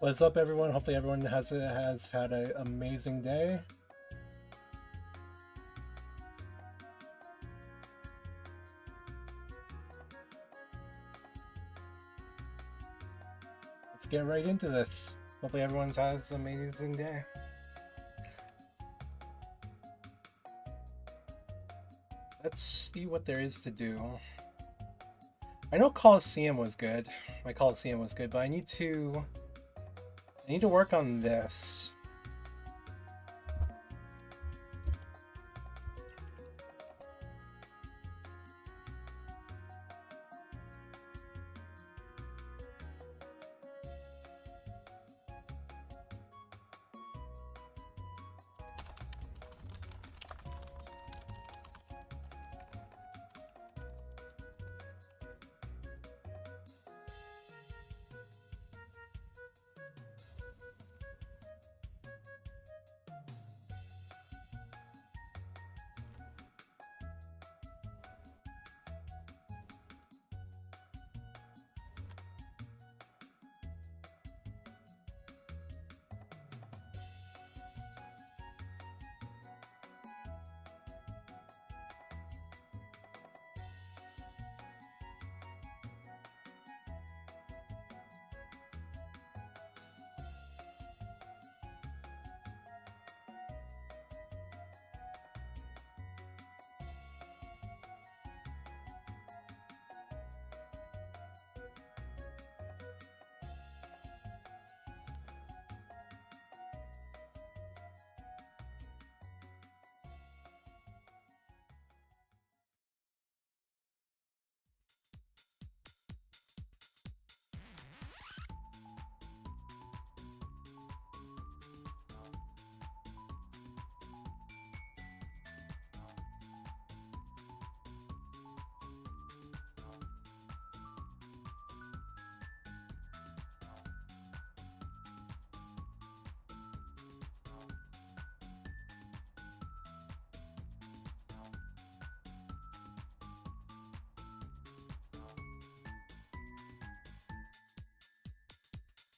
What's up, everyone? Hopefully everyone has had an amazing day. Let's get right into this. Hopefully everyone has an amazing day. Let's see what there is to do. I know Coliseum was good. My Coliseum was good, but I need to work on this.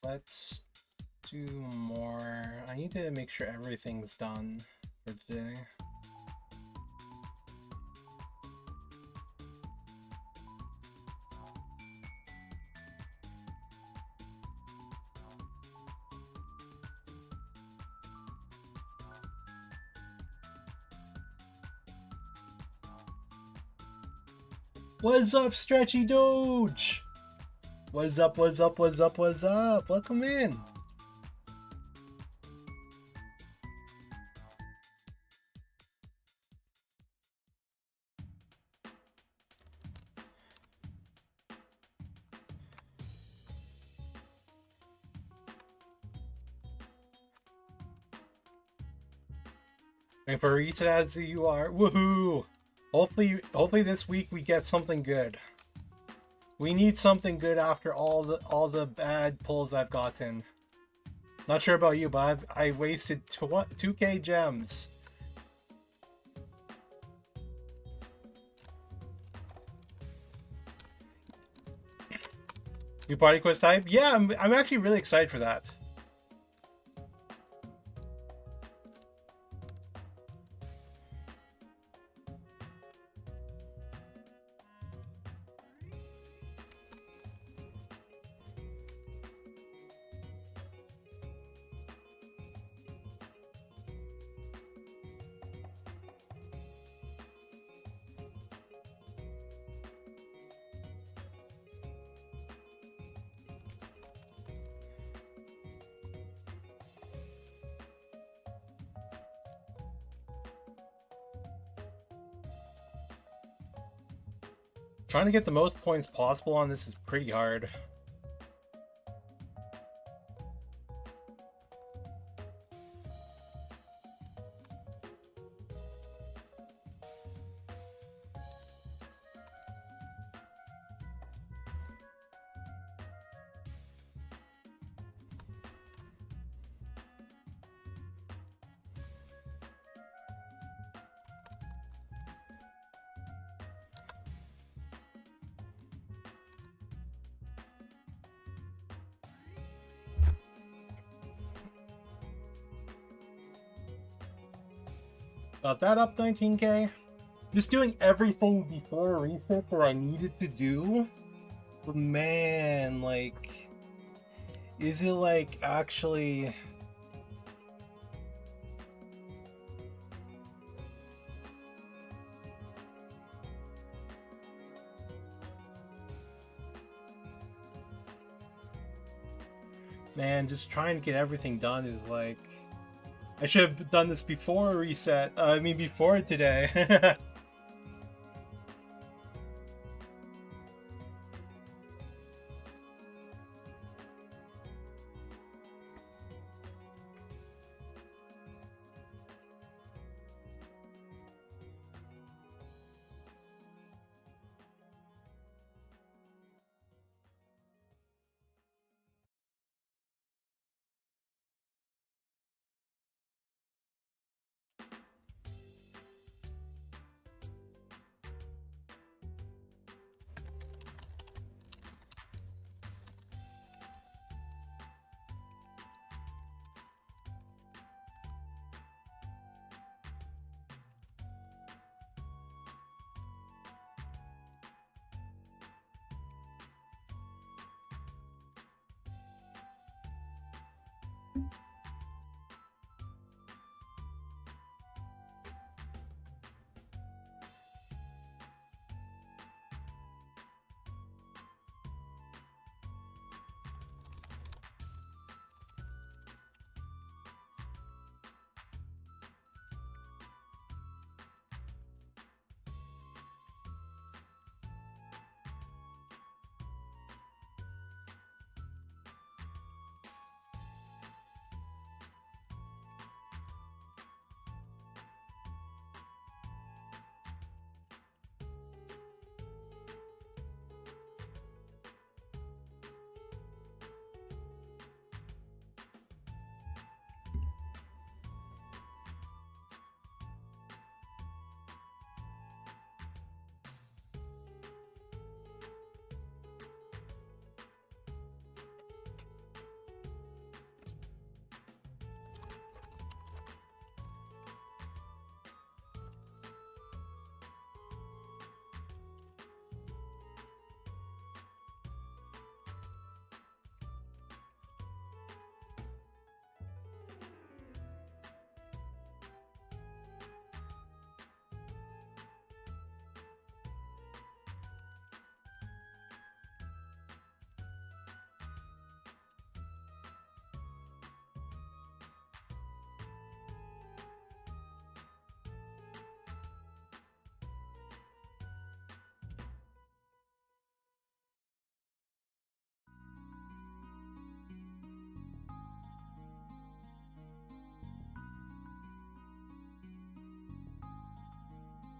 Let's do more. I need to make sure everything's done for today. What's up, Stretchy Doge? What's up, what's up, what's up, what's up? Welcome in. And for each as you are, woohoo! Hopefully this week we get something good. We need something good after all the bad pulls I've gotten. Not sure about you, but I've wasted 2k gems. New party quest type? Yeah, I'm actually really excited for that. Trying to get the most points possible on this is pretty hard. Got that up 19k. Just doing everything before reset that I needed to do. But man, like, is it like actually... Man, just trying to get everything done is like... I should have done this before reset. I mean, before today.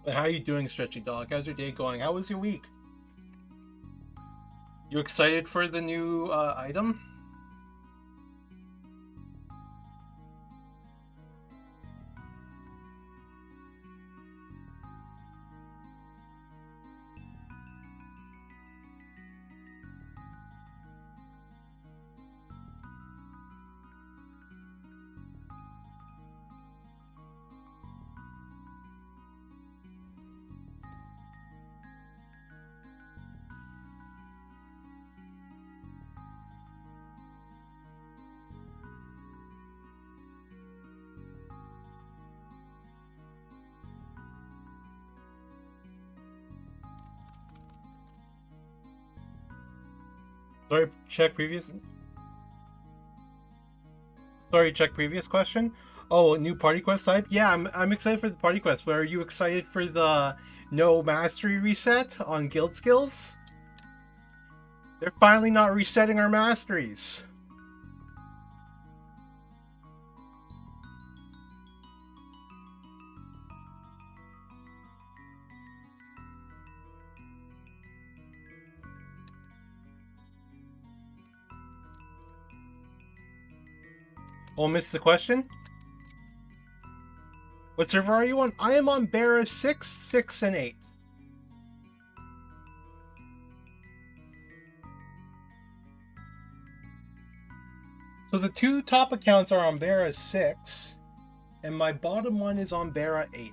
How are you doing, Stretchy Dog? How's your day going? How was your week? You excited for the new item? Sorry, check previous. Sorry, check previous question. Oh, new party quest type? Yeah, I'm excited for the party quest. But are you excited for the no mastery reset on guild skills? They're finally not resetting our masteries. Oh, missed the question? What server are you on? I am on Bera 6, 6, and 8. So the two top accounts are on Bera 6. And my bottom one is on Bera 8.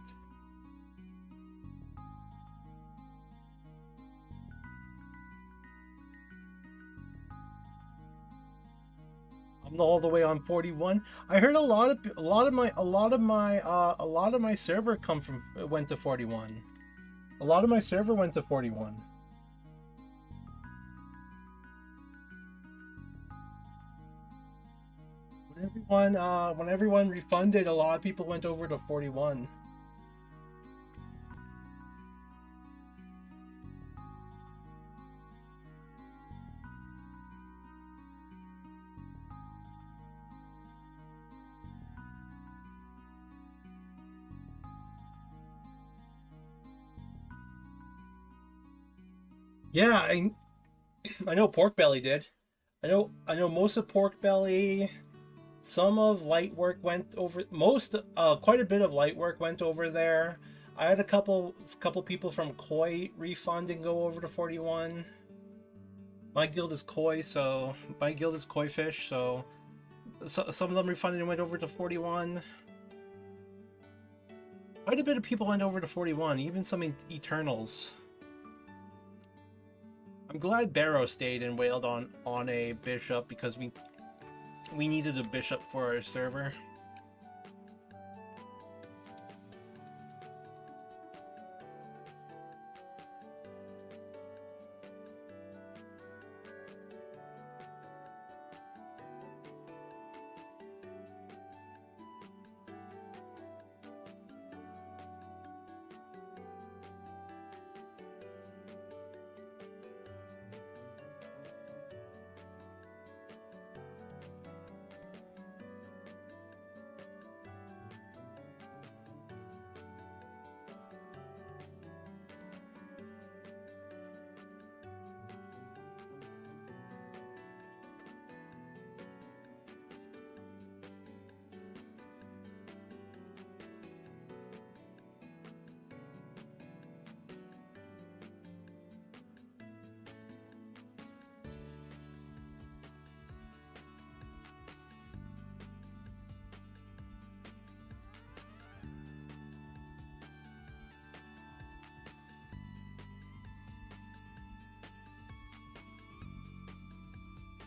I'm all the way on 41. I heard a lot of my server went to 41. A lot of my server went to 41. When everyone refunded, a lot of people went over to 41. Yeah, I know Pork Belly did. I know most of Pork Belly. Some of light work went over. Quite a bit of light work went over there. I had a couple people from Koi refund and go over to 41. My guild is Koi, so my guild is Koi Fish, so some of them refunded and went over to 41. Quite a bit of people went over to 41, even some Eternals. I'm glad Barrow stayed and wailed on a bishop because we needed a bishop for our server.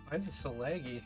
Why is it so laggy?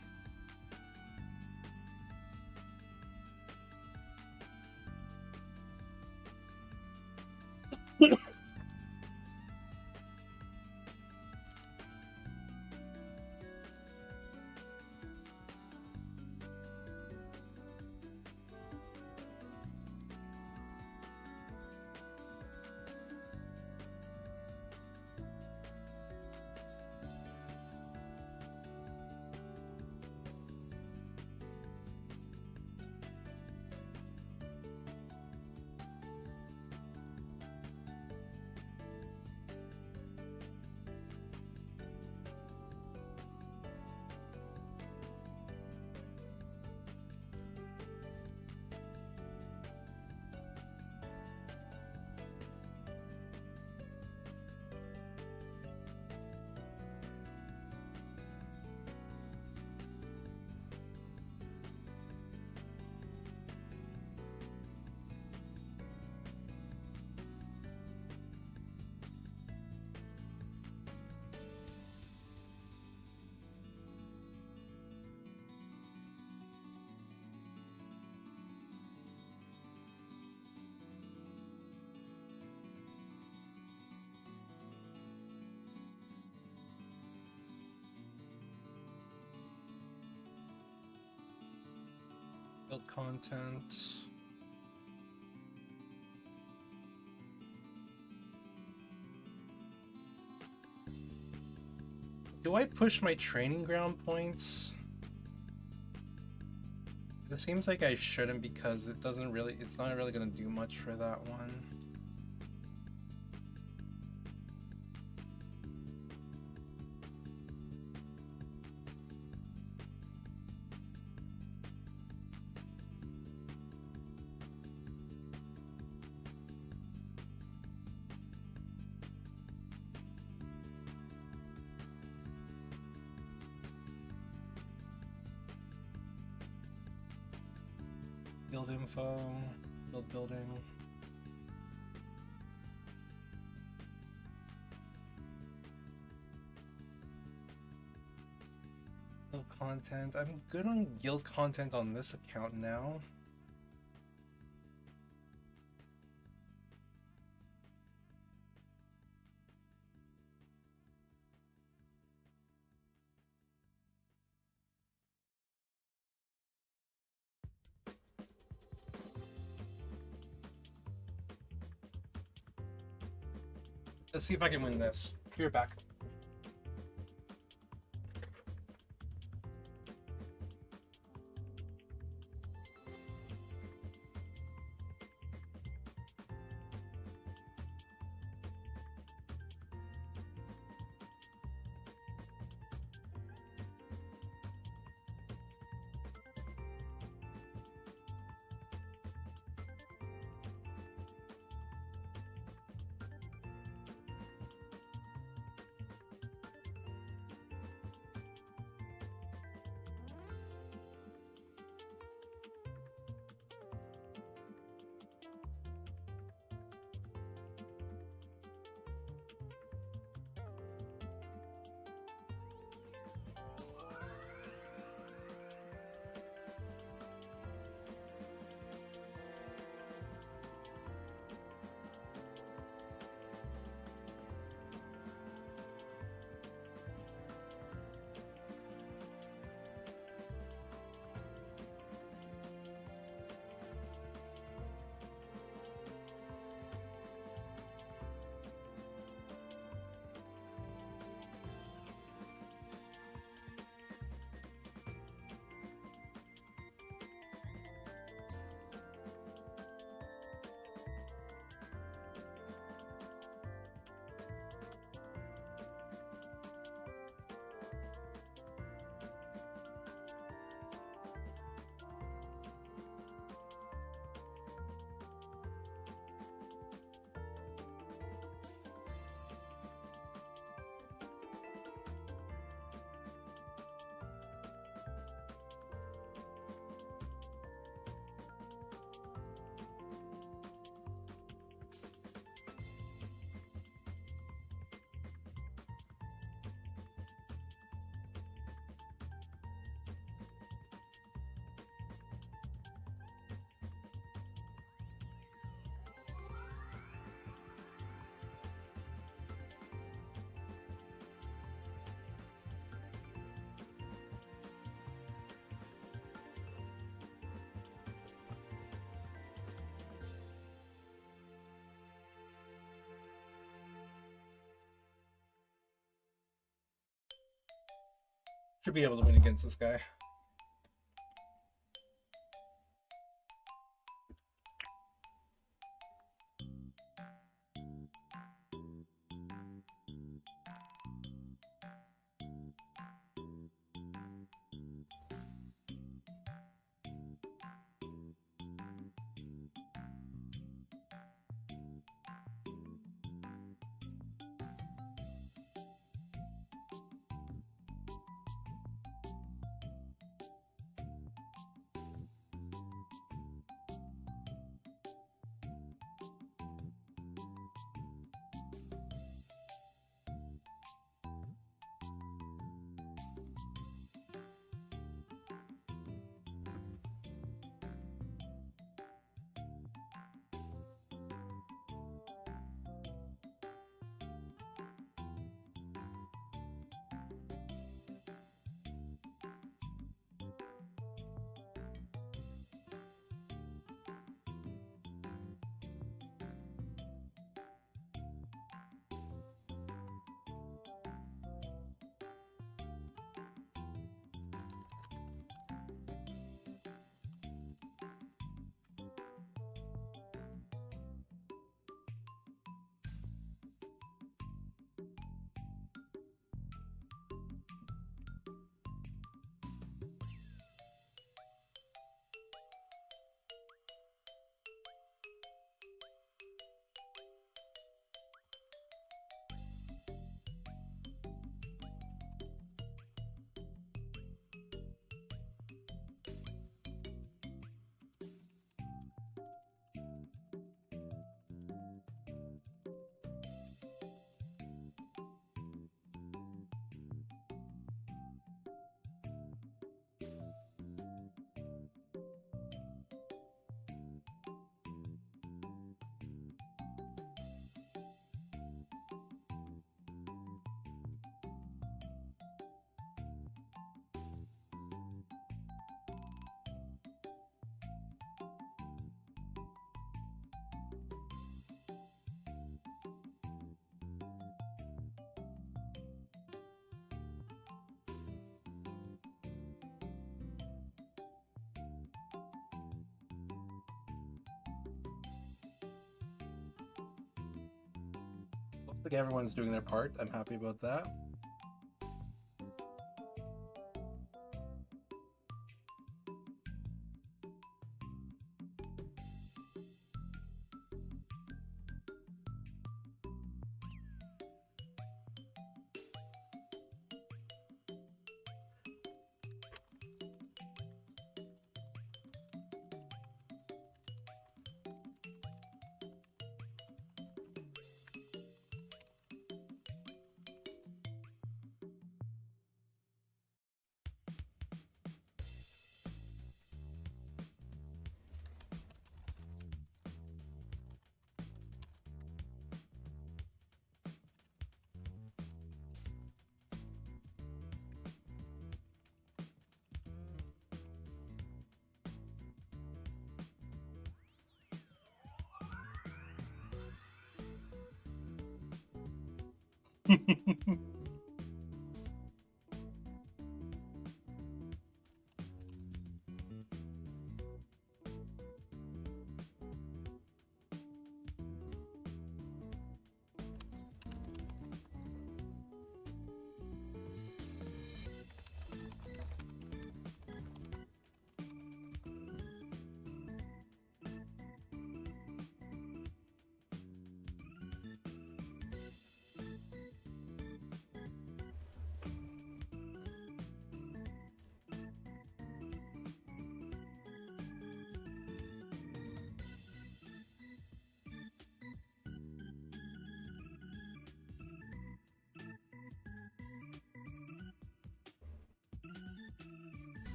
Build content. Do I push my training ground points? It seems like I shouldn't because it's not really gonna do much for that one. Build info. Build building. Guild content. I'm good on guild content on this account now. Let's see if I can win this. Be right back. Should be able to win against this guy. Like everyone's doing their part. I'm happy about that.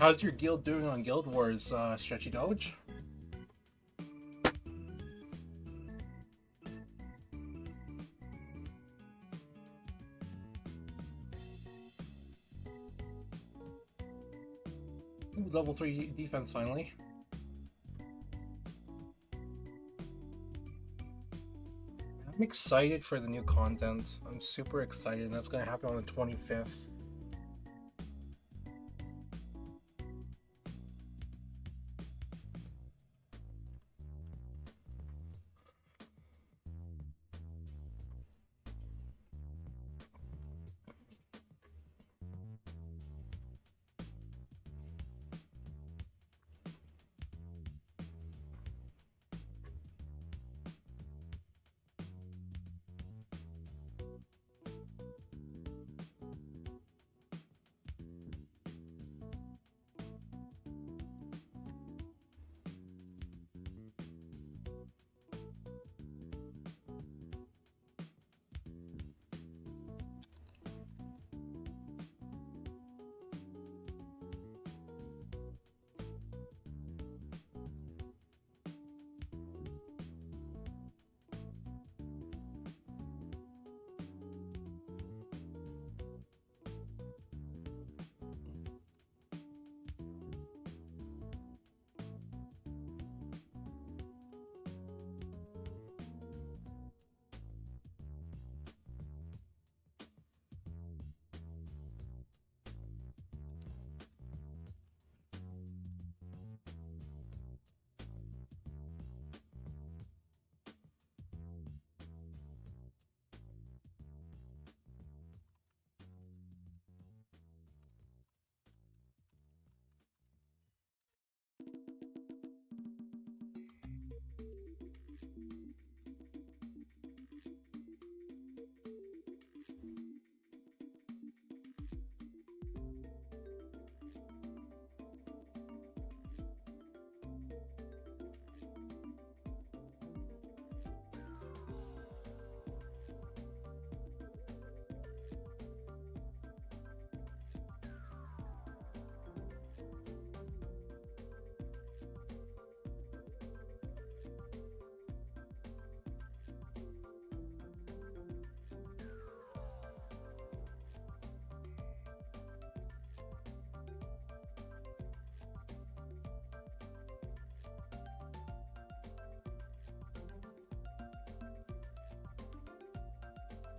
How's your guild doing on Guild Wars, Stretchy Doge? Ooh, level 3 defense finally. I'm excited for the new content. I'm super excited, and that's going to happen on the 25th.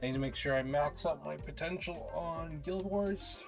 I need to make sure I max out my potential on Guild Wars.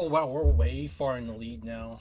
Oh wow, we're way far in the lead now.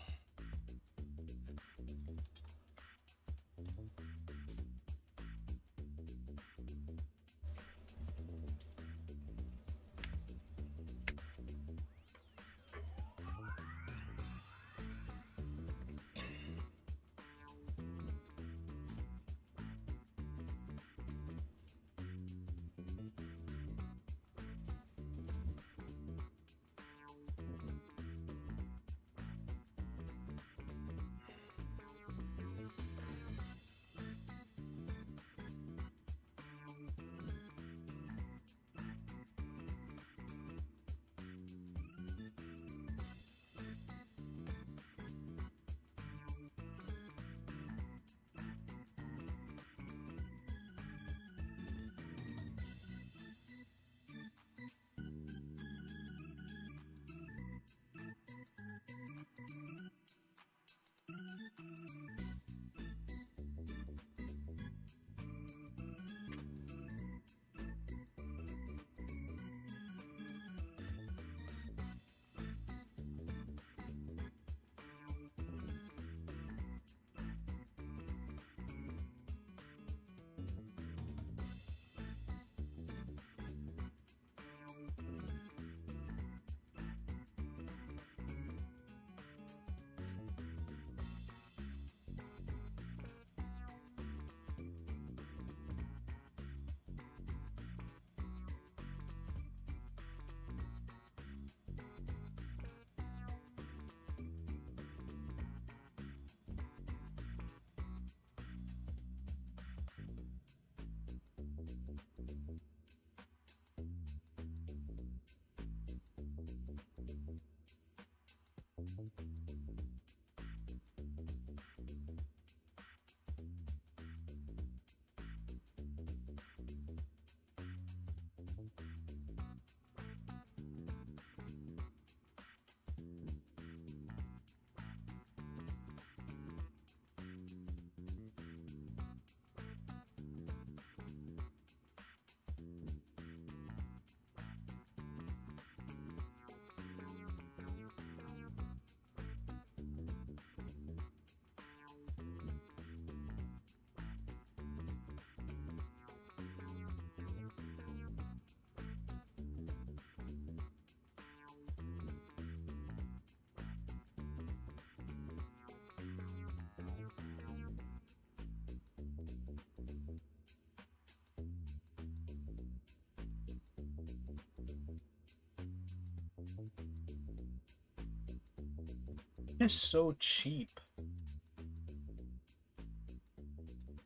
It's so cheap.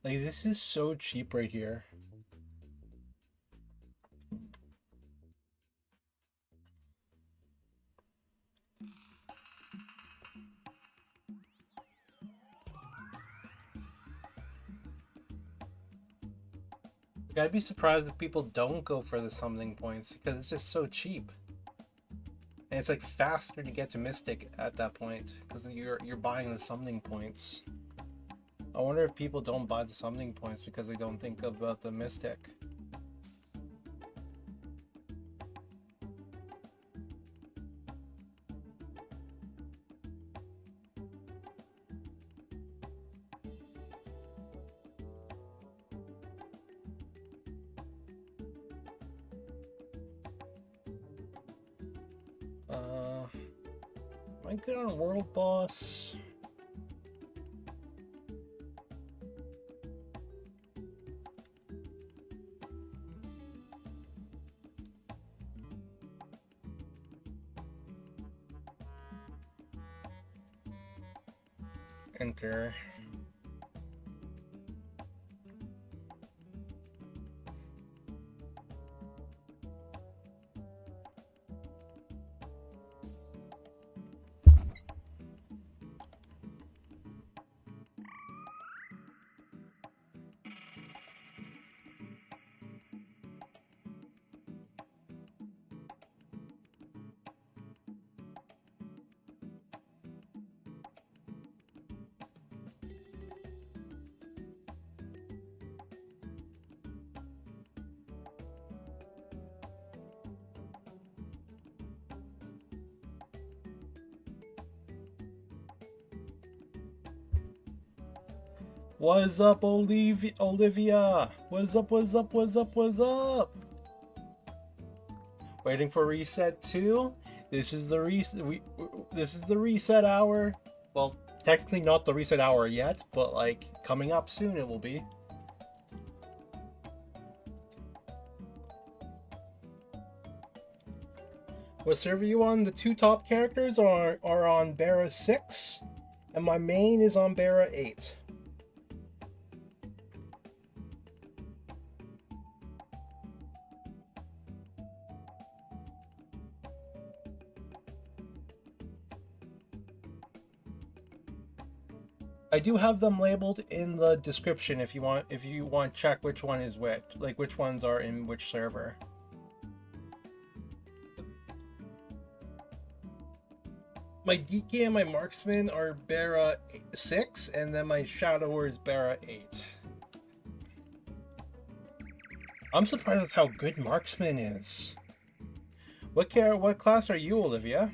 Like, this is so cheap right here. Like, I'd be surprised if people don't go for the summoning points because it's just so cheap. And it's like faster to get to Mystic at that point because you're buying the summoning points. I wonder if people don't buy the summoning points because they don't think about the Mystic. Am I good on World Boss? Enter. What's up, Olivia? What's up, what's up, what's up, what's up? Waiting for reset 2? This is the reset hour. Well, technically not the reset hour yet, but like coming up soon it will be. What server you on? The two top characters are on Bera 6, and my main is on Bera 8. I do have them labeled in the description if you want to check which one is which, like which ones are in which server. My DK and my Marksman are Bera 6, and then my Shadower is Bera 8. I'm surprised at how good Marksman is. What class are you, Olivia?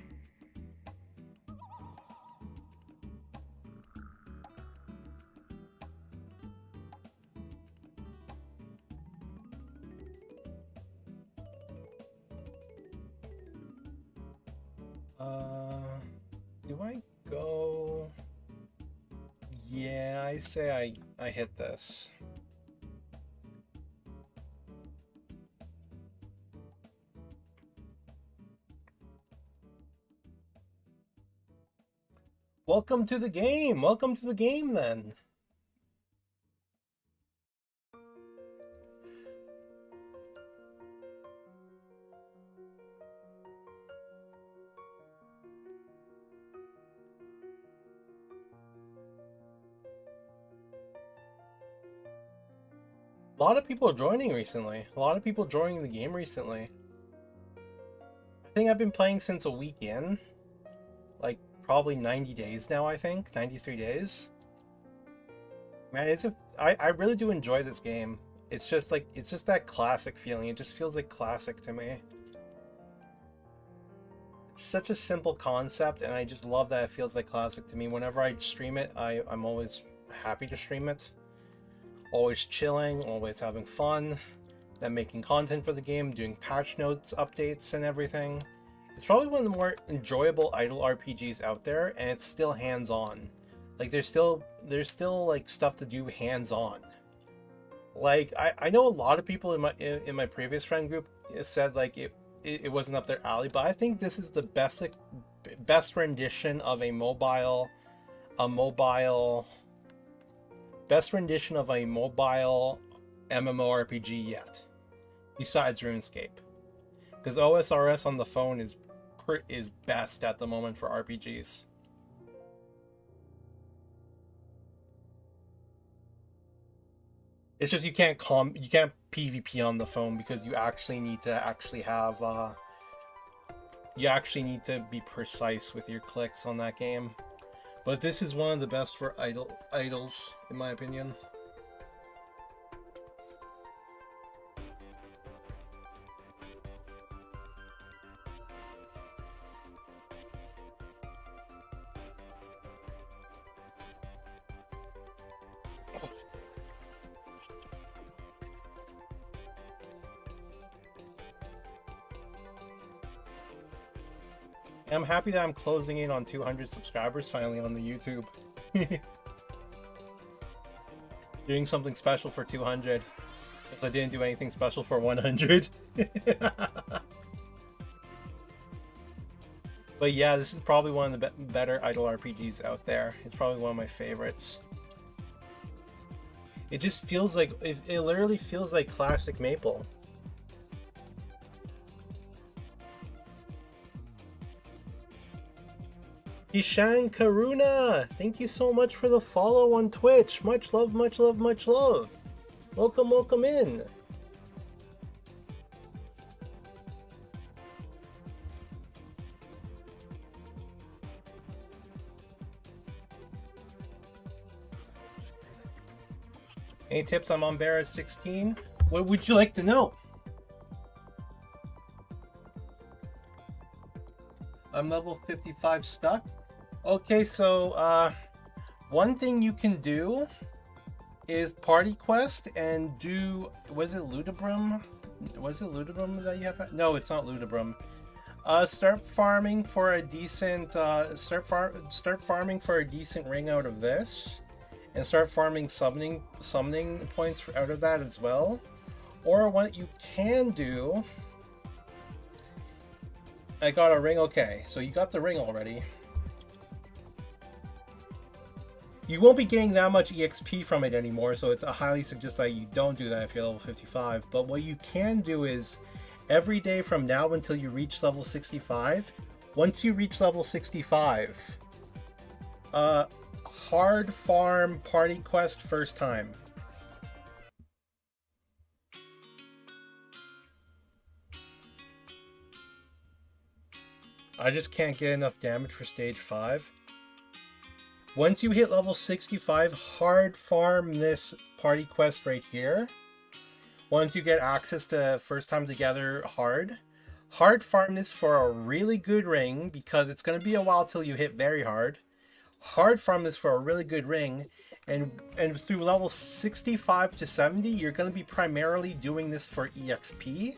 Do I go? Yeah, I say I hit this. Welcome to the game. Welcome to the game then. A lot of people joining recently. A lot of people joining the game recently. I think I've been playing since a week in. Like, probably 90 days now, I think. 93 days. Man, I really do enjoy this game. It's just like, it's just that classic feeling. It just feels like classic to me. It's such a simple concept, and I just love that it feels like classic to me. Whenever I stream it, I'm always happy to stream it. Always chilling, always having fun, then making content for the game, doing patch notes, updates, and everything. It's probably one of the more enjoyable idle RPGs out there, and it's still hands-on. Like, there's still like stuff to do hands-on. Like, I know a lot of people in my previous friend group said like it wasn't up their alley, but I think this is the best rendition of a mobile best rendition of a mobile MMORPG yet, besides RuneScape. Because OSRS on the phone is best at the moment for RPGs. It's just you can't PvP on the phone because you actually need to have you actually need to be precise with your clicks on that game. But this is one of the best for idols, in my opinion. I'm happy that I'm closing in on 200 subscribers finally on the YouTube. Doing something special for 200. If I didn't do anything special for 100. But yeah, this is probably one of the better idle RPGs out there. It's probably one of my favorites. It just feels like, it literally feels like classic Maple. Ishan Karuna, thank you so much for the follow on Twitch. Much love, much love, much love. Welcome, welcome in. Any tips? I'm on Bera 16. What would you like to know? I'm level 55 stuck. Okay, so one thing you can do is party quest and do, was it Ludibrum? Was it Ludibrum that you have? No, it's not Ludibrum. Start farming for a decent start farming for a decent ring out of this, and start farming summoning points out of that as well. Or what you can do, I got a ring. Okay, so you got the ring already. You won't be getting that much EXP from it anymore, so it's a highly suggest that you don't do that if you're level 55. But what you can do is, every day from now until you reach level 65, once you reach level 65, hard farm party quest first time. I just can't get enough damage for stage 5. Once you hit level 65, hard farm this party quest right here. Once you get access to first time together hard farm this for a really good ring, because it's going to be a while till you hit very hard. Hard farm this for a really good ring, and through level 65 to 70, you're going to be primarily doing this for EXP.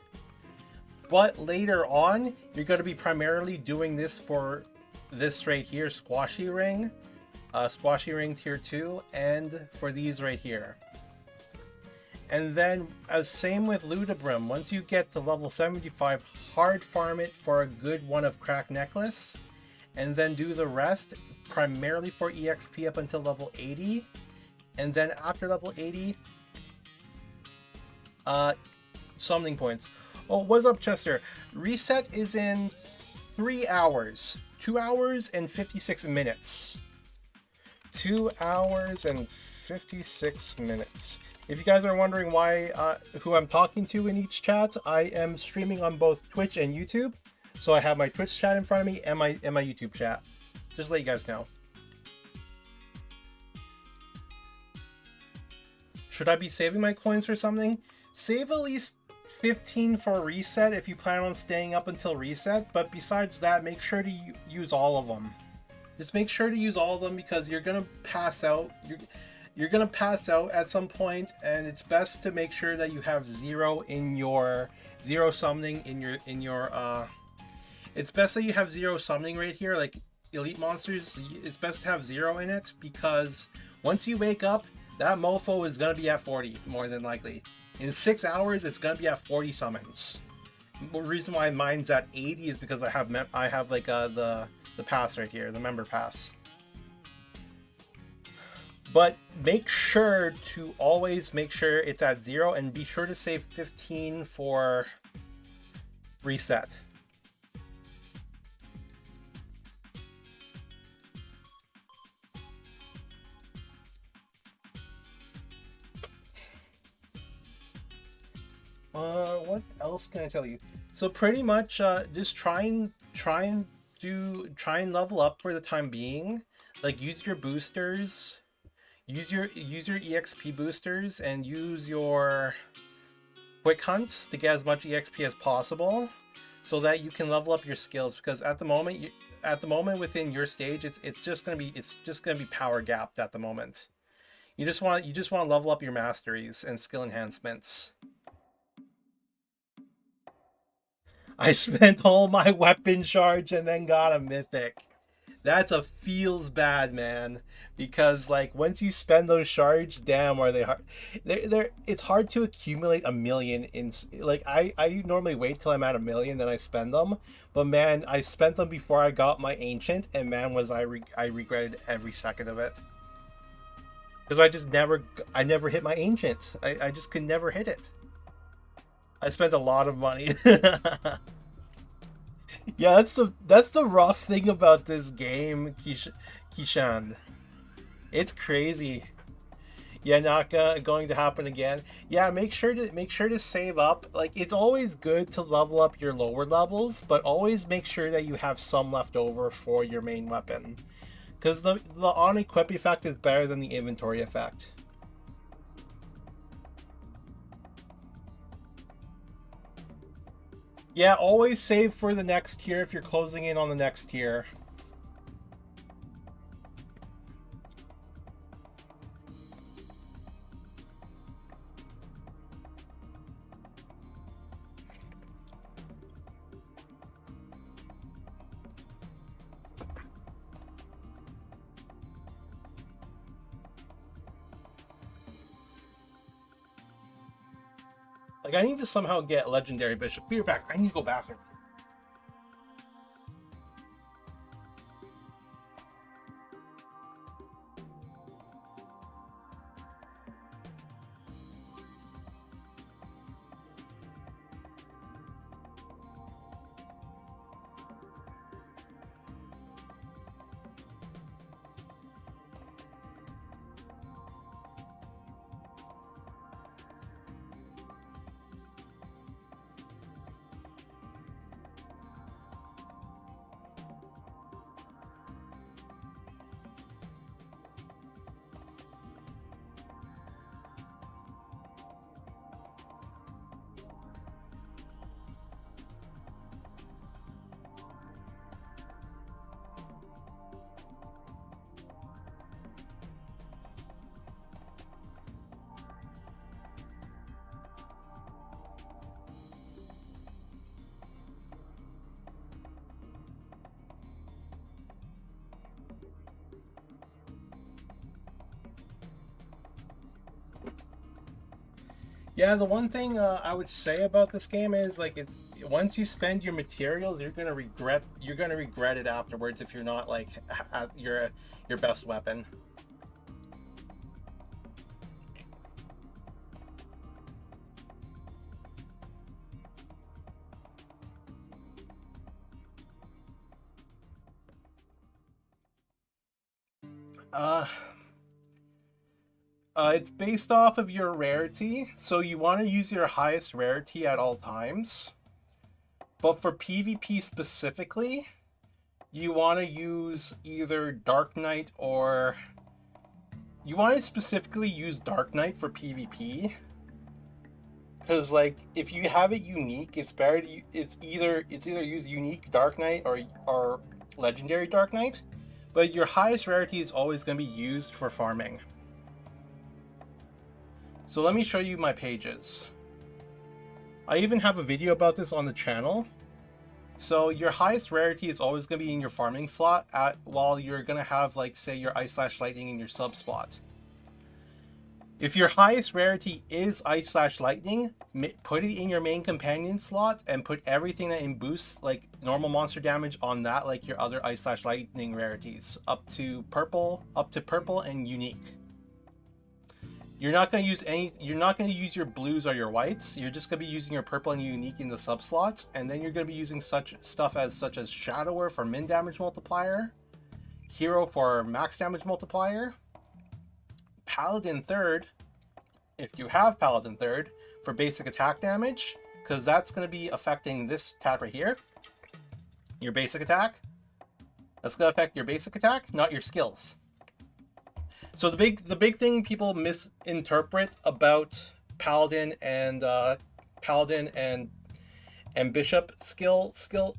But later on, you're going to be primarily doing this for this right here, Squashy Ring tier 2, and for these right here. And then, same with Ludibrum, once you get to level 75, hard farm it for a good one of Crack Necklace, and then do the rest primarily for EXP up until level 80. And then after level 80, summoning points. Oh, what's up, Chester? Reset is in 3 hours. 2 hours and 56 minutes. 2 hours and 56 minutes. If you guys are wondering why, who I'm talking to in each chat, I am streaming on both Twitch and YouTube. So I have my Twitch chat in front of me and my YouTube chat. Just to let you guys know. Should I be saving my coins for something? Save at least 15 for reset if you plan on staying up until reset. But besides that, make sure to use all of them. Just make sure to use all of them, because you're gonna pass out. You're gonna pass out at some point, and it's best to make sure that you have zero summoning in your it's best that you have zero summoning right here, like elite monsters. It's best to have 0 in it, because once you wake up, that mofo is gonna be at 40 more than likely. In 6 hours, it's gonna be at 40 summons. The reason why mine's at 80 is because I have like the pass right here, the member pass. But make sure to always make sure it's at 0 and be sure to save 15 for reset. What else can I tell you? So pretty much, just try and level up for the time being. Like use your boosters, use your EXP boosters, and use your quick hunts to get as much EXP as possible, so that you can level up your skills. Because at the moment within your stage, it's just gonna be power gapped at the moment. You just want to level up your masteries and skill enhancements. I spent all my weapon shards and then got a mythic. That's a feels bad, man. Because like once you spend those shards, damn, are they hard? They're it's hard to accumulate a million in like I normally wait till I'm at a million then I spend them. But man, I spent them before I got my ancient, and man, was I regretted every second of it. Because I never hit my ancient. I just could never hit it. I spent a lot of money. Yeah, that's the rough thing about this game, Kishan. It's crazy. Yeah, not going to happen again. Yeah, make sure to save up. Like it's always good to level up your lower levels, but always make sure that you have some left over for your main weapon. Because the on equip effect is better than the inventory effect. Yeah, always save for the next tier if you're closing in on the next tier. Like, I need to somehow get Legendary Bishop. Be right back. I need to go bathroom. Yeah, the one thing I would say about this game is like it's once you spend your materials, you're gonna regret it afterwards if you're not like at your best weapon. Uh, it's based off of your rarity, so you want to use your highest rarity at all times. But for PvP specifically, you want to use either Dark Knight or you want to specifically use Dark Knight for PvP. Because like if you have it unique, it's better to, it's either use unique Dark Knight or legendary Dark Knight. But your highest rarity is always going to be used for farming. So let me show you my pages. I even have a video about this on the channel. So your highest rarity is always going to be in your farming slot while you're going to have like say your Ice/Lightning in your sub spot. If your highest rarity is Ice/Lightning, put it in your main companion slot and put everything that in boosts like normal monster damage on that, like your other Ice/Lightning rarities up to purple and unique. You're not going to use any. You're not going to use your blues or your whites. You're just going to be using your purple and unique in the sub slots, and then you're going to be using such as Shadower for min damage multiplier, Hero for max damage multiplier, Paladin third, if you have Paladin third, for basic attack damage, because that's going to be affecting this attack right here, your basic attack. That's going to affect your basic attack, not your skills. So the big thing people misinterpret about Paladin and Bishop skill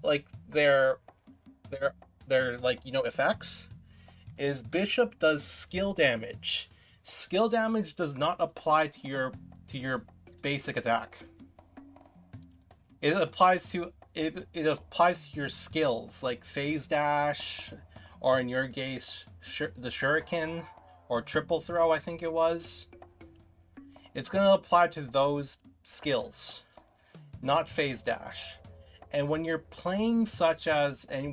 like their like, you know, effects is Bishop does skill damage. Skill damage does not apply to your basic attack. It applies to your skills like phase dash, or in your case the shuriken, or triple throw, I think it was. It's going to apply to those skills, not phase dash. And when you're playing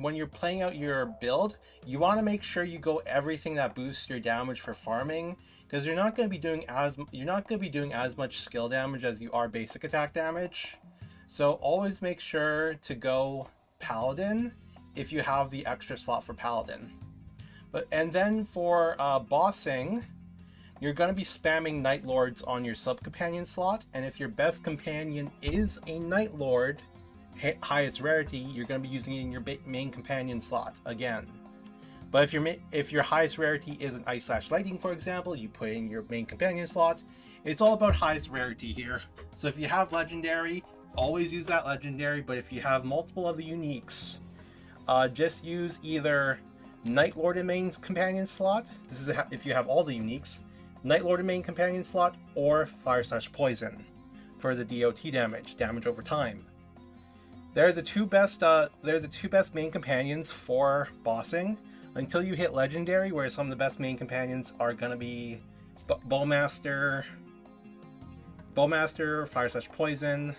when you're playing out your build, you want to make sure you go everything that boosts your damage for farming, because you're not going to be doing as much skill damage as you are basic attack damage. So always make sure to go Paladin if you have the extra slot for Paladin. And then for bossing, you're going to be spamming Night Lords on your sub companion slot, and if your best companion is a Night Lord, highest rarity, you're going to be using it in your main companion slot again. But if your highest rarity is an Ice/Lightning, for example, you put it in your main companion slot. It's all about highest rarity here. So if you have legendary, always use that legendary. But if you have multiple of the uniques, just use either Night Lord in main companion slot. This is if you have all the uniques. Night Lord in main companion slot, or Fire/Poison for the DOT damage over time. They're the two best main companions for bossing until you hit legendary, where some of the best main companions are gonna be Bowmaster, Fire/Poison.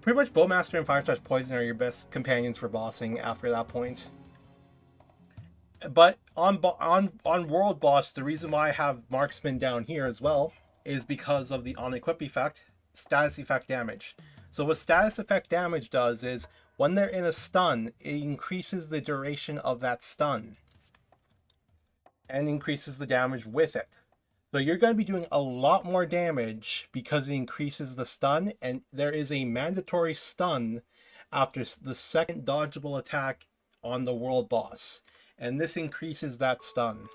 Pretty much Bowmaster and Fire/Poison are your best companions for bossing after that point. But on world boss, the reason why I have Marksman down here as well is because of the on-equip effect, status effect damage. So what status effect damage does is, when they're in a stun, it increases the duration of that stun and increases the damage with it. So you're going to be doing a lot more damage because it increases the stun, and there is a mandatory stun after the second dodgeable attack on the world boss, and this increases that stun.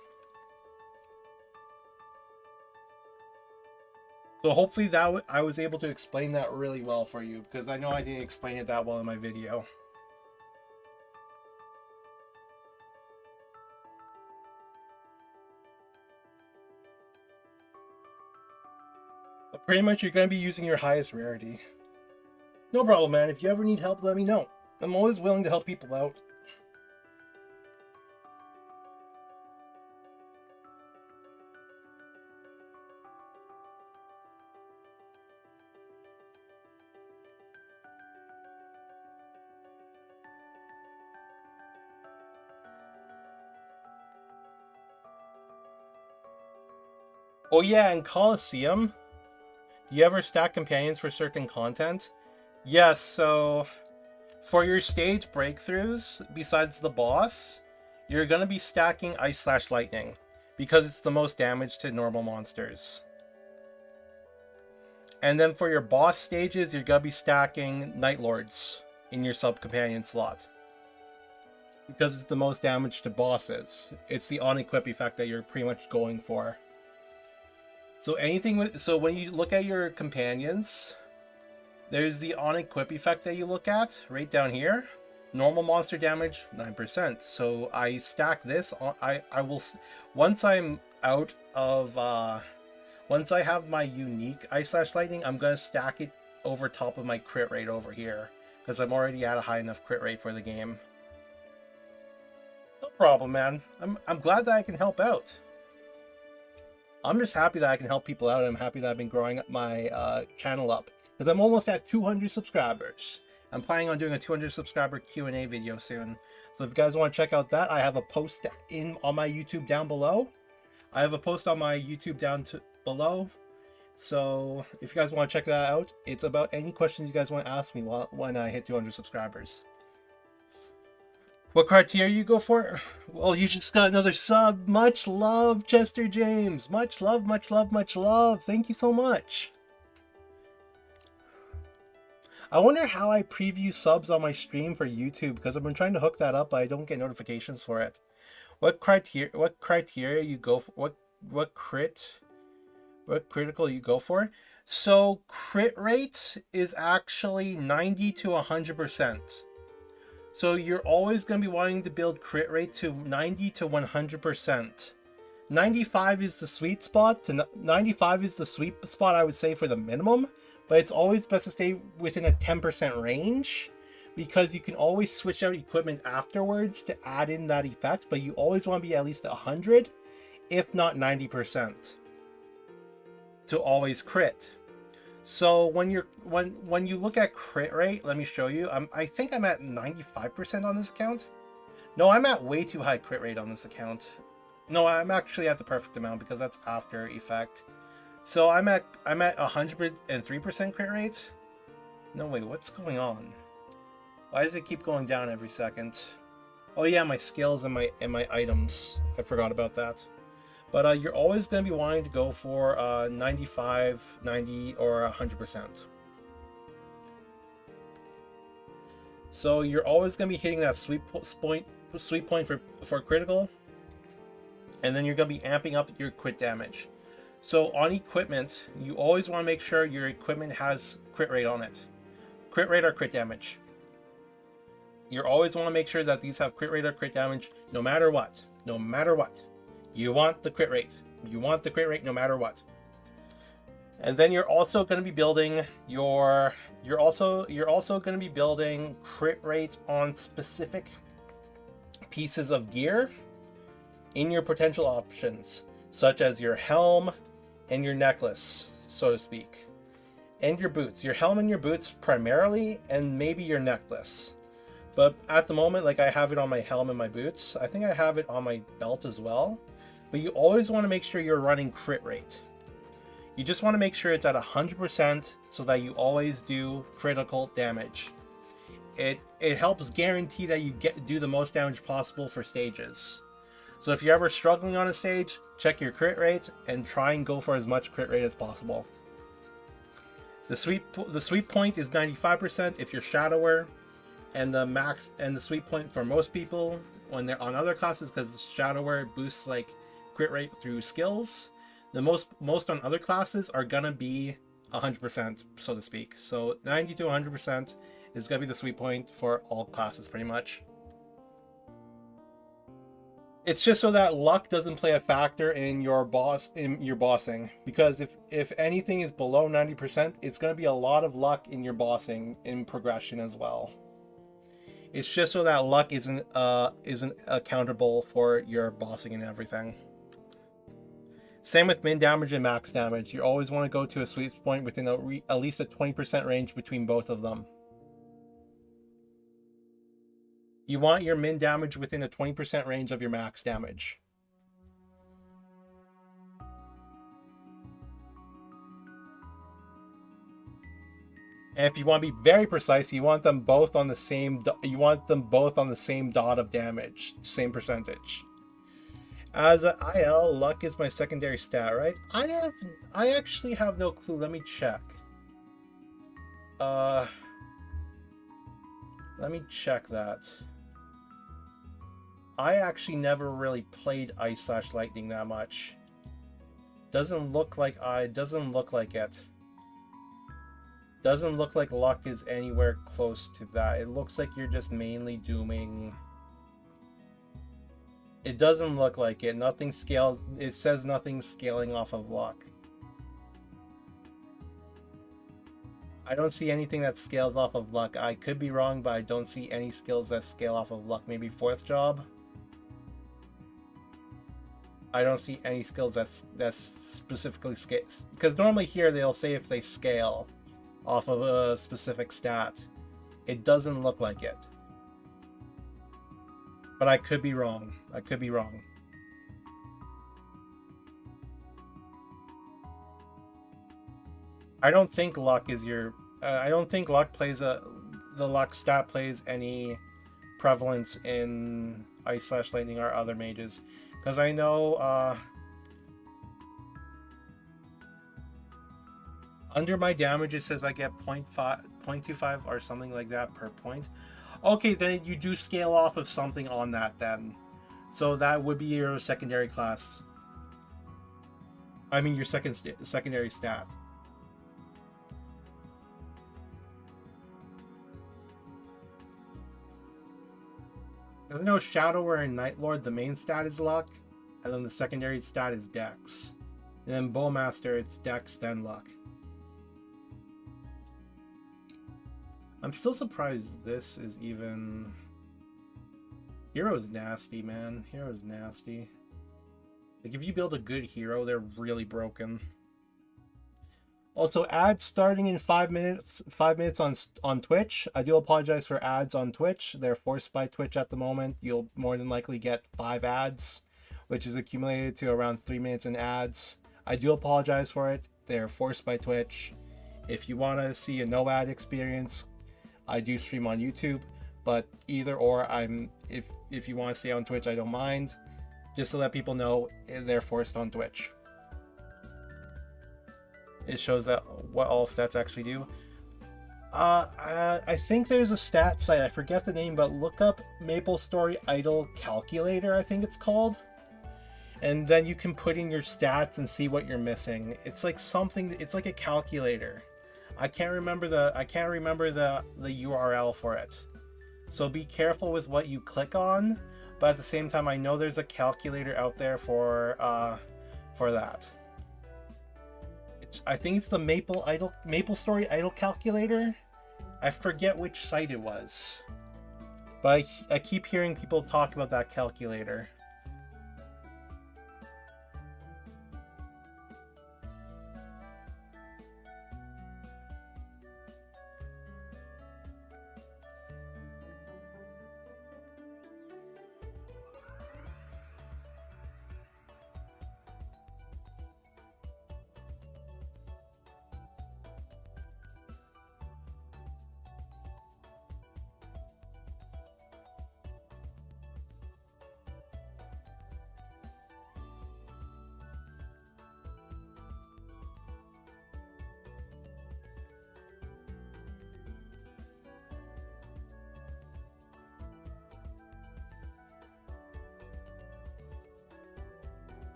So hopefully that I was able to explain that really well for you, because I know I didn't explain it that well in my video. But pretty much you're going to be using your highest rarity. No problem, man. If you ever need help, let me know. I'm always willing to help people out. Oh yeah, and Coliseum. Do you ever stack companions for certain content? Yes, so for your stage breakthroughs, besides the boss, you're going to be stacking Ice/Lightning because it's the most damage to normal monsters. And then for your boss stages, you're going to be stacking Night Lords in your sub-companion slot because it's the most damage to bosses. It's the on-equip effect that you're pretty much going for. So when you look at your companions, there's the on-equip effect that you look at right down here. Normal monster damage 9%. So I stack this on. I will, once I'm out of once I have my unique Ice/Lightning, I'm gonna stack it over top of my crit rate over here, because I'm already at a high enough crit rate for the game. No problem, man. I'm glad that I can help out. I'm just happy that I can help people out, and I'm happy that I've been growing my channel up, because I'm almost at 200 subscribers. I'm planning on doing a 200 subscriber Q&A video soon. So if you guys want to check out that, I have a post on my YouTube down below. I have a post on my YouTube below. So if you guys want to check that out, it's about any questions you guys want to ask me when I hit 200 subscribers. What criteria you go for? Well, you just got another sub. Much love, Chester James. Much love, much love, much love. Thank you so much. I wonder how I preview subs on my stream for YouTube, because I've been trying to hook that up, but I don't get notifications for it. What criteria you go for? What critical you go for? So crit rate is actually 90 to 100%. So you're always going to be wanting to build crit rate to 90 to 100%. 95 is the sweet spot. 95 is the sweet spot, I would say, for the minimum. But it's always best to stay within a 10% range, because you can always switch out equipment afterwards to add in that effect. But you always want to be at least 100, if not 90%, to always crit. So when you look at crit rate, let me show you. I think I'm at 95% on this account. No, I'm at way too high crit rate on this account. No, I'm actually at the perfect amount, because that's after effect. So I'm at 103% crit rate. No, wait, what's going on? Why does it keep going down every second? Oh yeah, my skills and my items. I forgot about that. But you're always going to be wanting to go for 95, 90, or 100%. So you're always going to be hitting that sweet point for critical, and then you're going to be amping up your crit damage. So on equipment, you always want to make sure your equipment has crit rate on it. Crit rate or crit damage. You always want to make sure that these have crit rate or crit damage no matter what. No matter what. You want the crit rate. You want the crit rate no matter what. And then you're also going to be building you're also going to be building crit rates on specific pieces of gear in your potential options, such as your helm and your necklace, so to speak, and your boots. Your helm and your boots primarily, and maybe your necklace. But at the moment, like, I have it on my helm and my boots. I think I have it on my belt as well. But you always want to make sure you're running crit rate. You just want to make sure it's at 100% so that you always do critical damage. It helps guarantee that you do the most damage possible for stages. So if you're ever struggling on a stage, check your crit rate and try and go for as much crit rate as possible. The sweet point is 95% if you're Shadower, and the sweet point for most people when they're on other classes, because Shadower boosts like crit rate through skills. The most on other classes are gonna be 100%, so to speak. So 90 to 100% is gonna be the sweet point for all classes, pretty much. It's just so that luck doesn't play a factor in your bossing, because if anything is below 90%, it's going to be a lot of luck in your bossing in progression as well. It's just so that luck isn't accountable for your bossing and everything. Same with min damage and max damage. You always want to go to a sweet point within at least a 20% range between both of them. You want your min damage within a 20% range of your max damage. And if you want to be very precise, you want them both on the same dot of damage, same percentage. As an IL, luck is my secondary stat, right? I actually have no clue. Let me check. Let me check that. I actually never really played Ice/Lightning that much. Doesn't look like it. Doesn't look like luck is anywhere close to that. It looks like you're just mainly dooming. It doesn't look like it. Nothing scales. It says nothing scaling off of luck. I don't see anything that scales off of luck. I could be wrong, but I don't see any skills that scale off of luck. Maybe fourth job. I don't see any skills that's specifically scale, because normally here they'll say if they scale off of a specific stat. It doesn't look like it. But I could be wrong. I could be wrong. I don't think luck is your. I don't think luck plays a. The luck stat plays any prevalence in Ice Slash Lightning or other mages, because I know under my damage it says I get 0.25 or something like that per point. Okay, then you do scale off of something on that then. So that would be your secondary class. I mean your secondary stat. Because I know Shadower and Nightlord, the main stat is luck, and then the secondary stat is dex. And then Bowmaster, it's dex, then luck. I'm still surprised this is even... Hero's nasty, man. Hero's nasty. Like, if you build a good hero, they're really broken. Also, ads starting in 5 minutes. 5 minutes on Twitch. I do apologize for ads on Twitch. They're forced by Twitch at the moment. You'll more than likely get 5 ads, which is accumulated to around 3 minutes in ads. I do apologize for it. They're forced by Twitch. If you want to see a no ad experience, I do stream on YouTube. But either or, if you want to stay on Twitch, I don't mind. Just to let people know, they're forced on Twitch. It shows that what all stats actually do. I think there's a stat site, I forget the name, but look up MapleStory Idle Calculator, I think it's called. And then you can put in your stats and see what you're missing. It's like something, it's like a calculator. I can't remember the URL for it. So be careful with what you click on, but at the same time I know there's a calculator out there for that. I think it's the MapleStory Idle Calculator. I forget which site it was, but I keep hearing people talk about that calculator.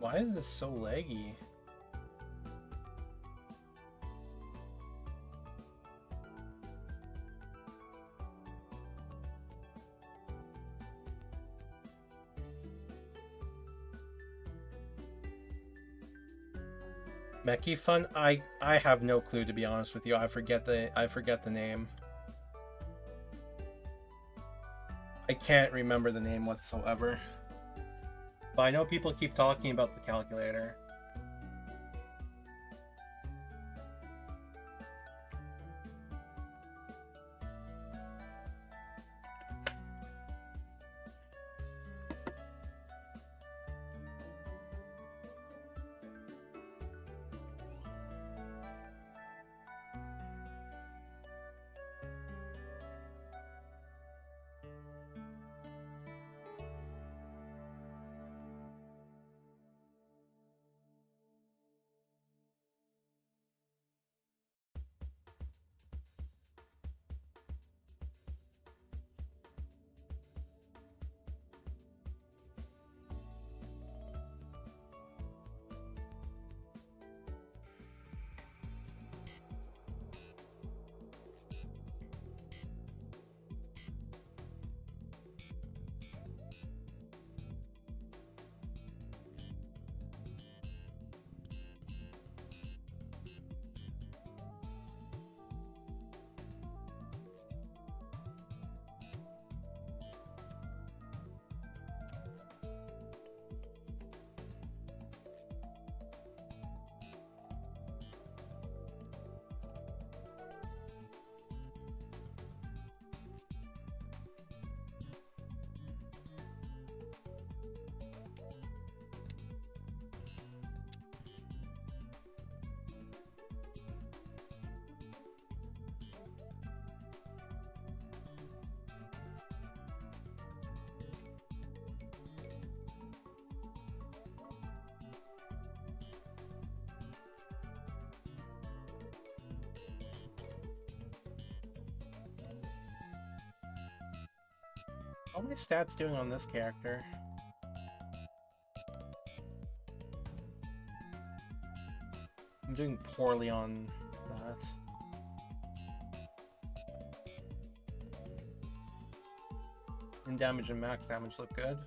Why is this so laggy? Meki Fun? I have no clue, to be honest with you. I forget the name. I can't remember the name whatsoever. But I know people keep talking about the calculator. How are my stats doing on this character? I'm doing poorly on that. And damage and max damage look good.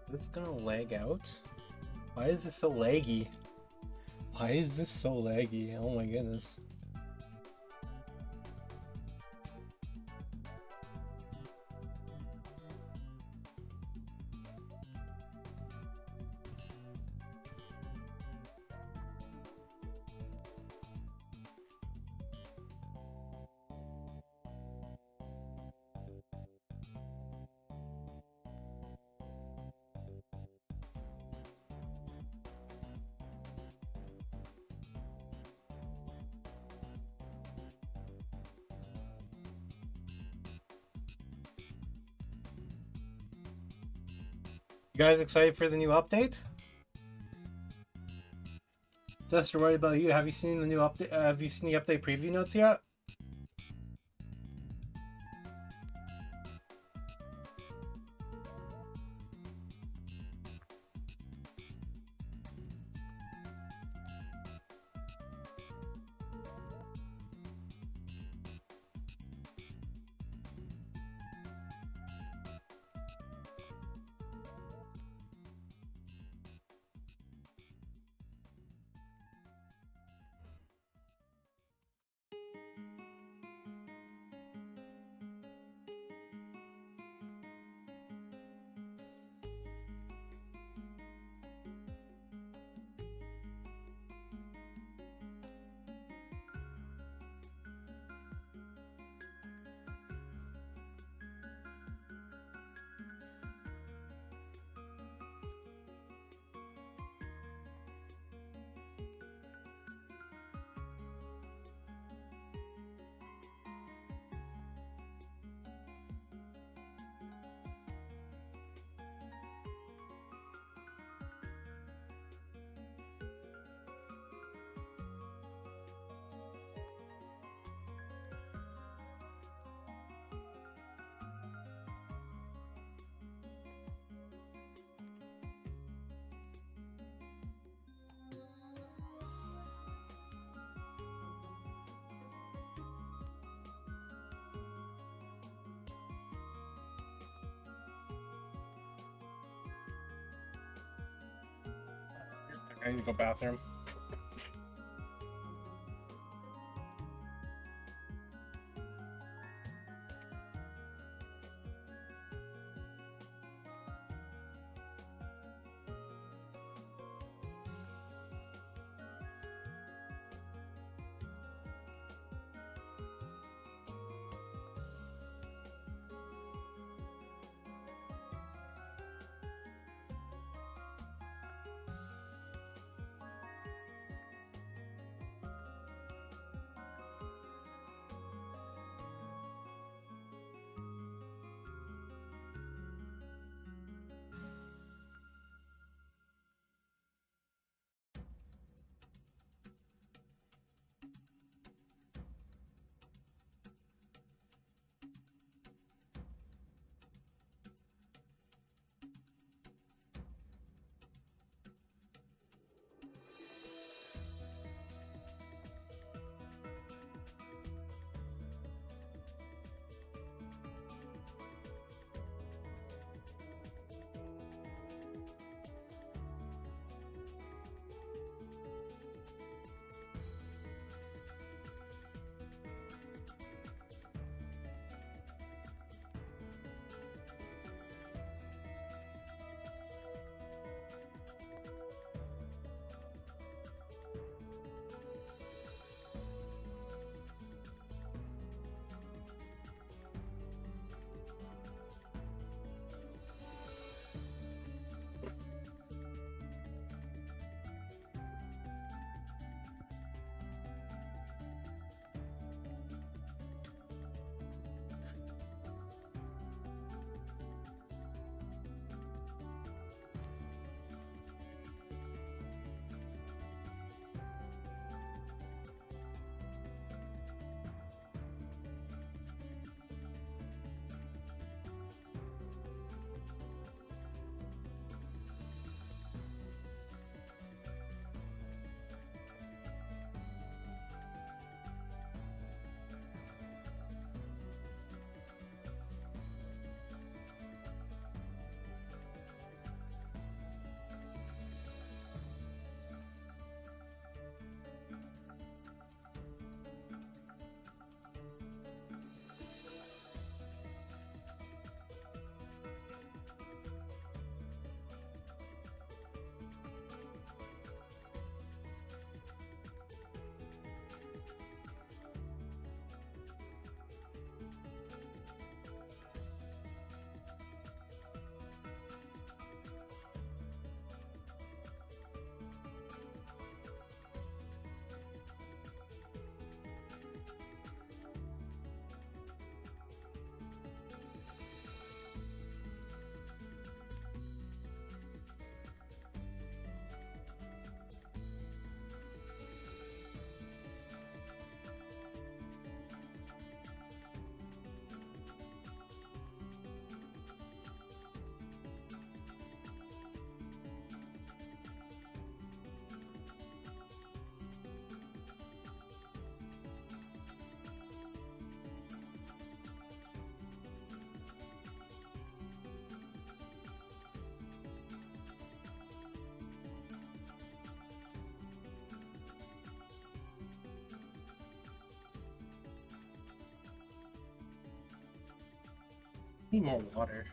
Is this gonna lag out? Why is this so laggy? Why is this so laggy? Oh my goodness. You guys excited for the new update? Just worried about you. Have you seen the new update? Have you seen the update preview notes yet? I need to go bathroom. Need more water.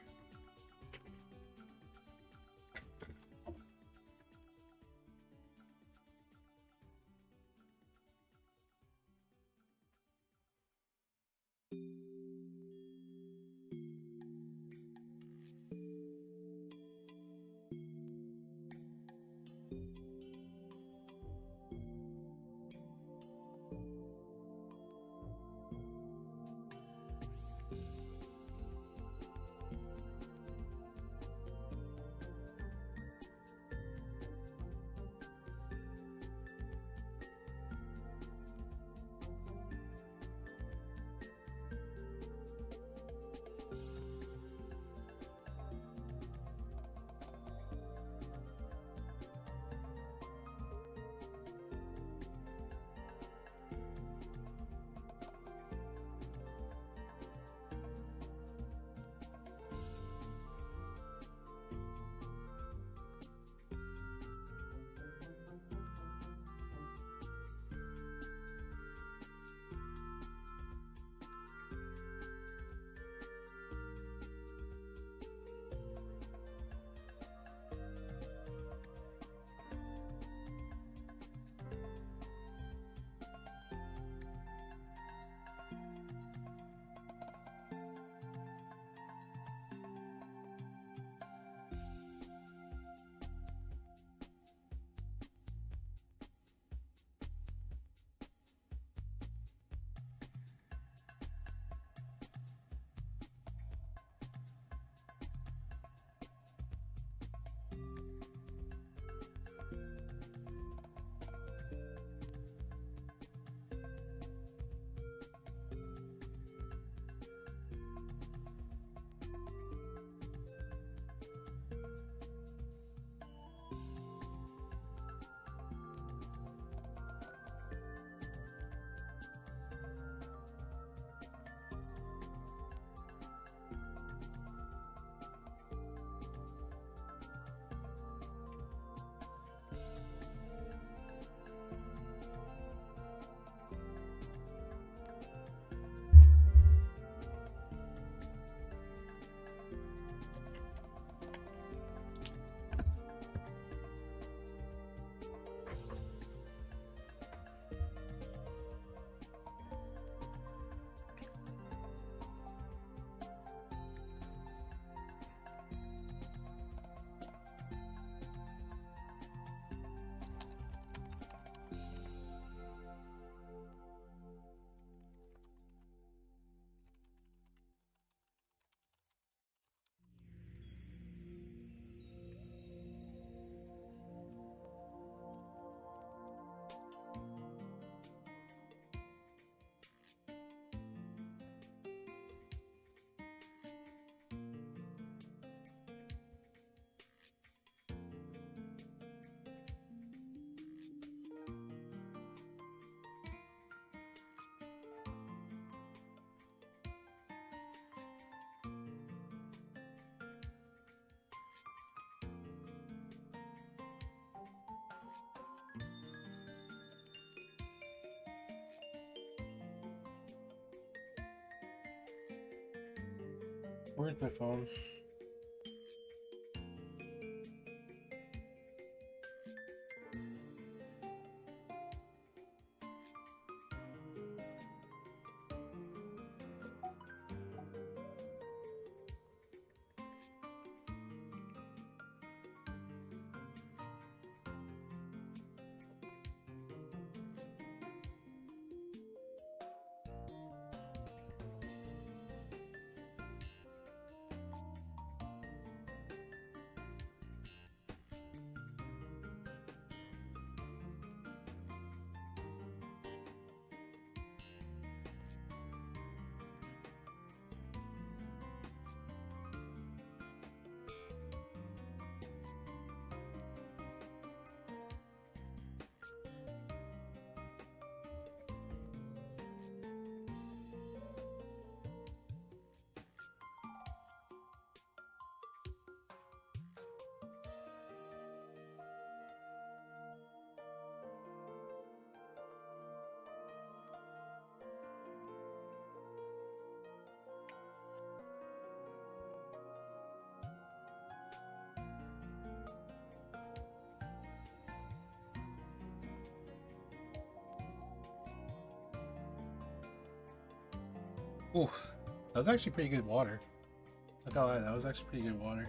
Where's my phone? Ooh, that was actually pretty good water. Not gonna lie, that was actually pretty good water.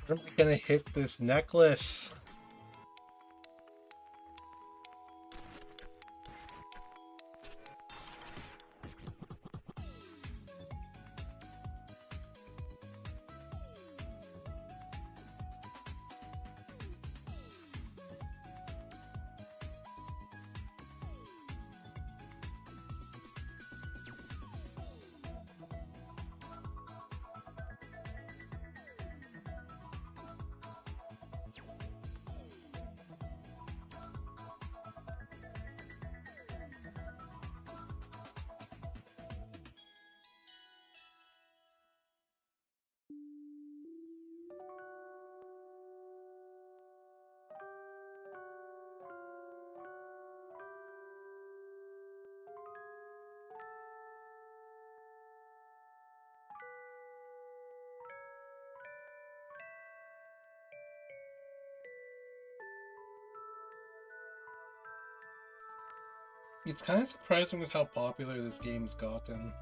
I'm gonna hit this necklace. It's kind of surprising with how popular this game's gotten.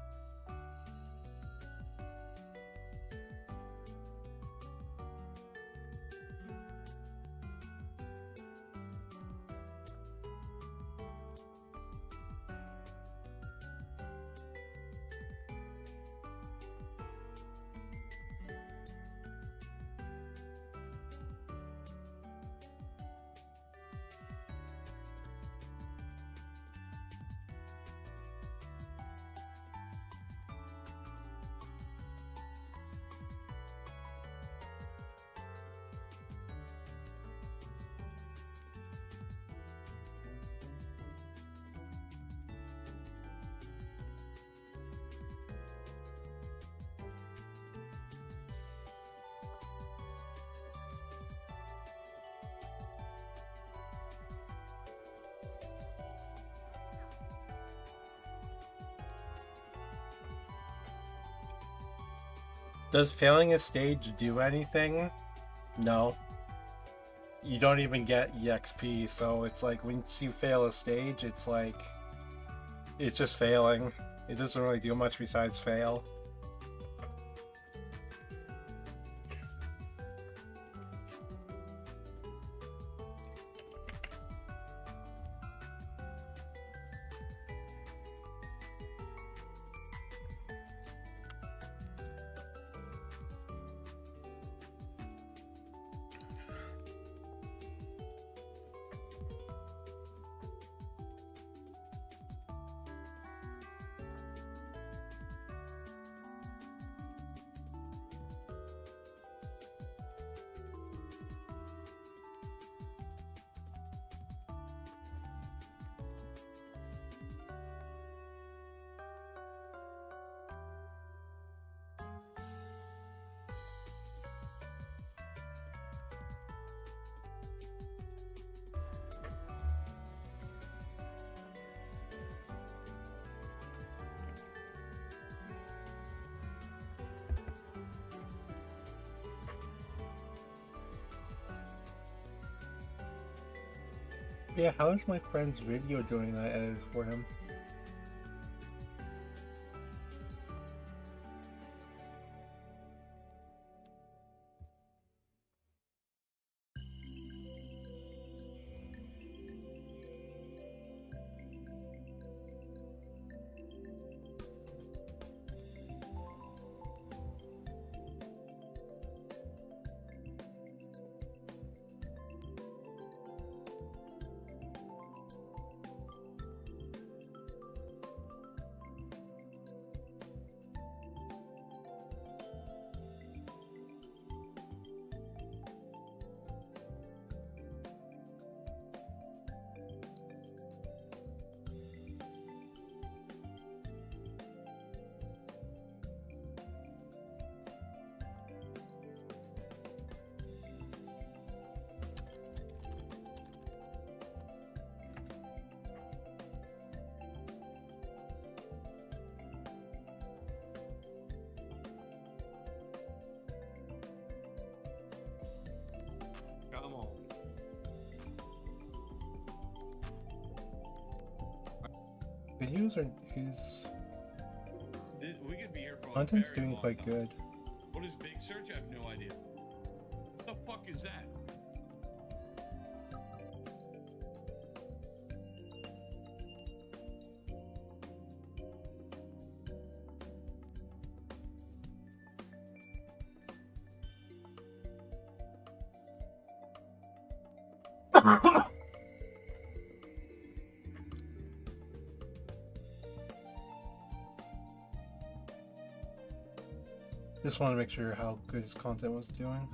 Does failing a stage do anything? No. You don't even get EXP, so it's like once you fail a stage, it's like it's just failing. It doesn't really do much besides fail. Yeah, how is my friend's video doing that I edited for him? Come on. Videos are his We could be here for a content's very doing long quite time. good. What is big search? I have no idea. What the fuck is that? Just want to make sure how good his content was doing.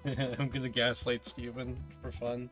I'm gonna gaslight Steven for fun.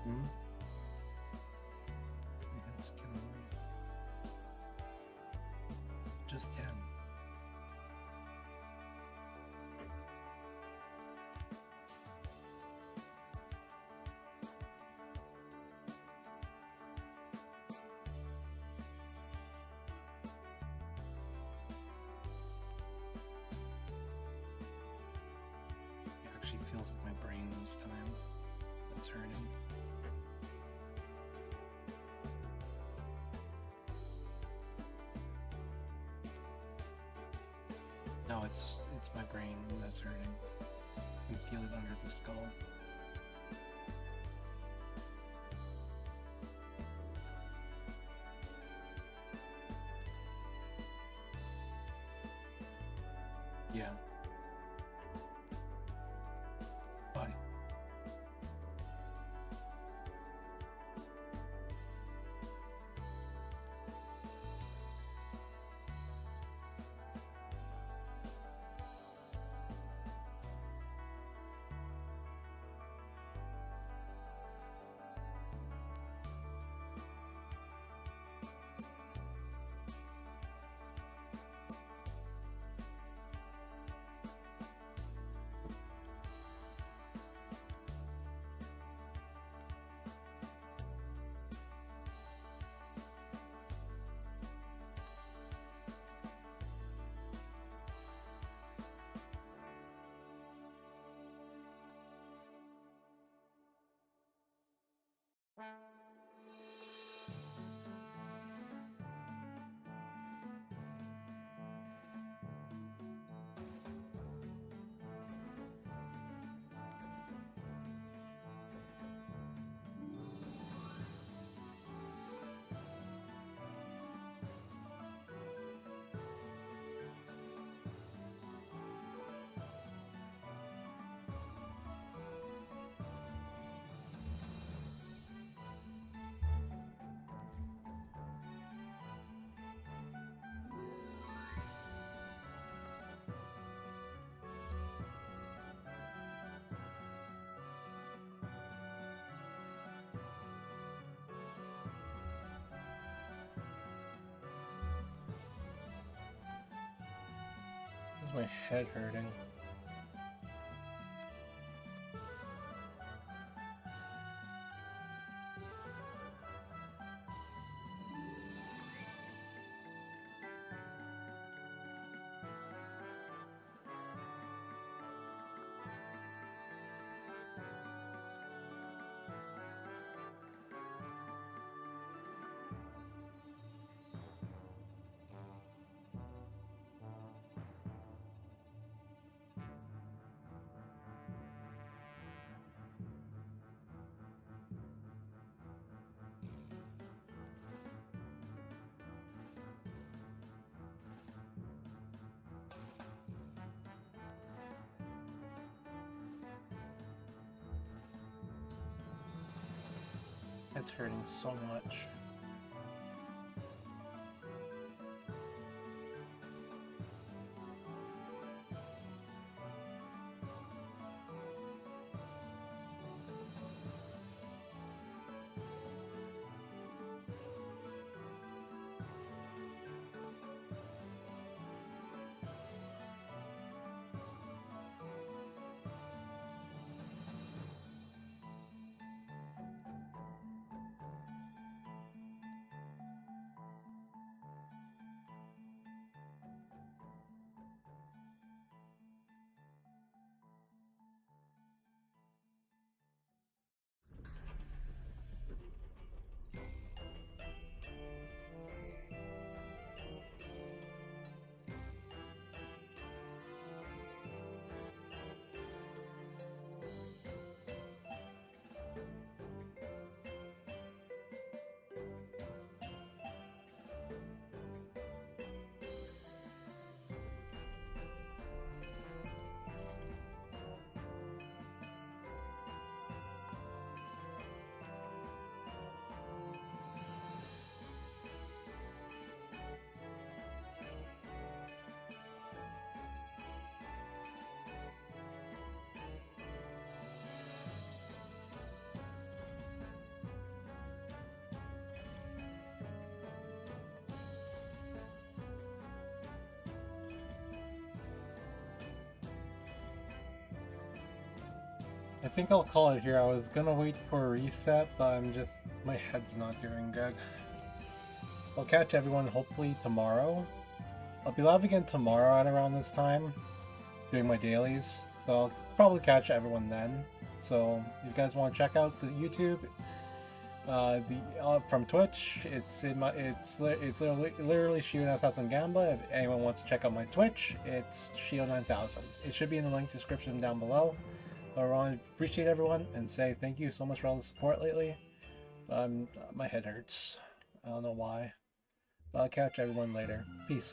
Hmm? My head's killing me. Just 10. It actually feels like my brain this time. That's hurting. No, it's my brain that's hurting. I can feel it under the skull. Yeah. Bye. Is my head hurting? It's hurting so much. I think I'll call it here. I was gonna wait for a reset, but my head's not doing good. I'll catch everyone hopefully tomorrow. I'll be live again tomorrow at around this time, doing my dailies. So I'll probably catch everyone then. So if you guys want to check out the YouTube, from Twitch, it's literally Shield9000 Gamba. If anyone wants to check out my Twitch, it's Shield9000. It should be in the link description down below. So I want to appreciate everyone and say thank you so much for all the support lately. My head hurts. I don't know why. But I'll catch everyone later. Peace.